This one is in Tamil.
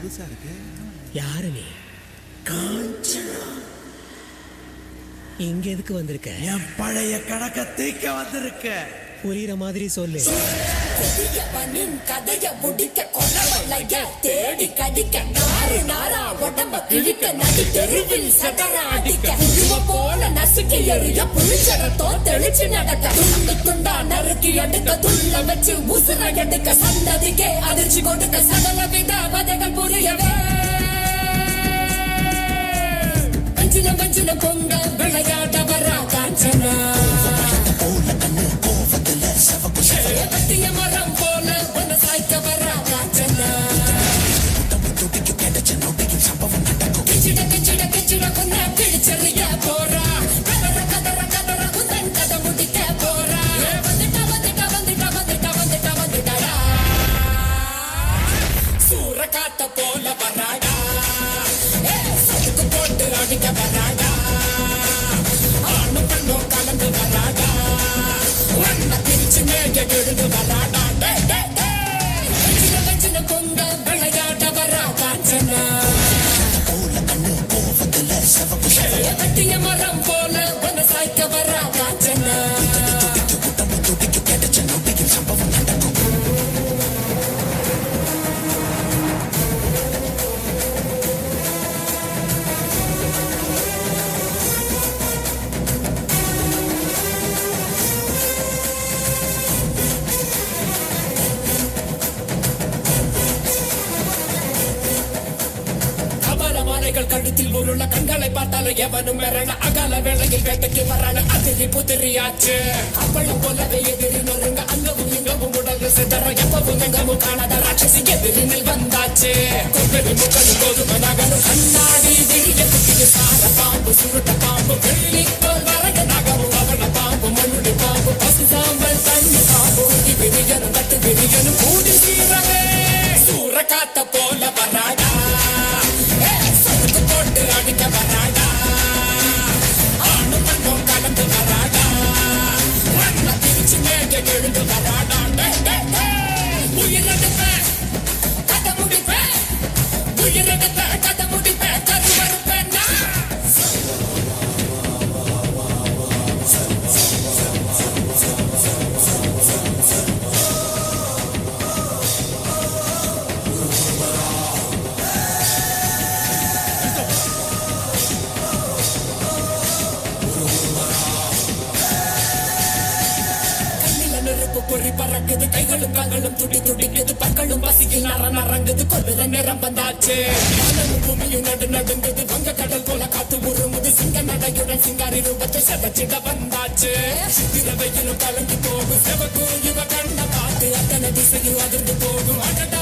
புதுசா இருக்கு. யாரு நீ? காஞ்சனா. இங்க எதுக்கு வந்திருக்க? என் பழைய கணக்க தீக்க வந்திருக்க. புரியுற மாதிரி சொல்லு. கதைய முடிக்க கொலவலைய தேடி கடிக்க நாறு நாரா உடம்ப கிழிக்க நடு தெருவில் சதற அடிக்க புழுவ போல நசுக்கி எறிய புளிச்சரத்தோ தெளிச்சு நடக்க துண்டு துண்டா நறுக்கி எடுக்க துள்ள வச்சு உசுர எடுக்க சந்ததிக்கே அதிர்ச்சி கொடுக்க சகல வித வதைகள் புரியவே வஞ்சின வஞ்சின பொங்க விளையாட வரா காஞ்சனா பத்திய மரம் போல ஒன்னு சாய்க்க வரா காஞ்சனா கிச்சிட கிச்சிட கிச்சிட கொன்ன கிழிச்சறிய போறா கதற கதற கதற குந்தன் கதை முடிக்க போறா வந்துட்டா வந்துட்டா வந்துட்டா வந்துட்டா வந்துட்டா வந்துட்டாடா சூற காத்த போல வராடா சதுக்கு போட்டு அடிக்க வராடா ஆணு பெண்ணும் கலந்து வராடா வண்ண பிரிச்சு மேய எழுது வராடா வச்சின பொங்க விளையாட வரா காஞ்சனா கட்டிய மரம் போல ஒன்னு சாய்க்க வரா காஞ்சனா கழுத்தில் உருள கண்களை பார்த்தாலும் எவனும் மிரள அகால வேளையில் வேட்டைக்கு வரான அதிரி புதிரியாச்சு அப்பளம் போலவே எதிரி நொறுங்க அங்கவும் இங்கவும் உடல் சிதற எப்பவும் எங்கவும் காணாத ராட்சசி எதிரினில் வந்தாச்சு கொப்பரி முகது கோதுமை நகரும் கண்ணாடி விழிய குட்டிக்கு சார பாம்பு சுருட்ட பாம்பு வெள்ளி போல் வரக நகரும் அவள பாம்பு மண்ணுடி பாம்பு பசு சாம்பல் தண்ணி பாம்பு விரியனும் கட்டு விரியனும் கூடி சீரவே சூற காத்த போல வராடா போட்டு அடிக்க வராடா ஆணு பெண்ணும் கலந்து வராடா வண்ண பிரிச்சு மேய எழுந்து வராடா உயிரெடுப்பேன் கதை முடிப்பேன் உயிரெடுப்பேன் கதை முடிப்பேன் கரு மறுப்பேன் பொறி பறக்குது கைகளும் கால்களும் துடி துடிக்குது பற்களும் பசியில் நரங்குது கொள்ளுற நேரம் வந்தாச்சு பூமியும் நடு நடுங்குது வங்க கடல் போல காத்து உருமுது சிங்க நடையுடன் சிங்காரி ரூபத்தை சதச்சிட வந்தாச்சு சித்திர வெயிலும் கலந்து போகும் செவக்கும் இவ கண்ண பார்த்து அத்தனை திசையும் அதிர்ந்து போகும் அடடா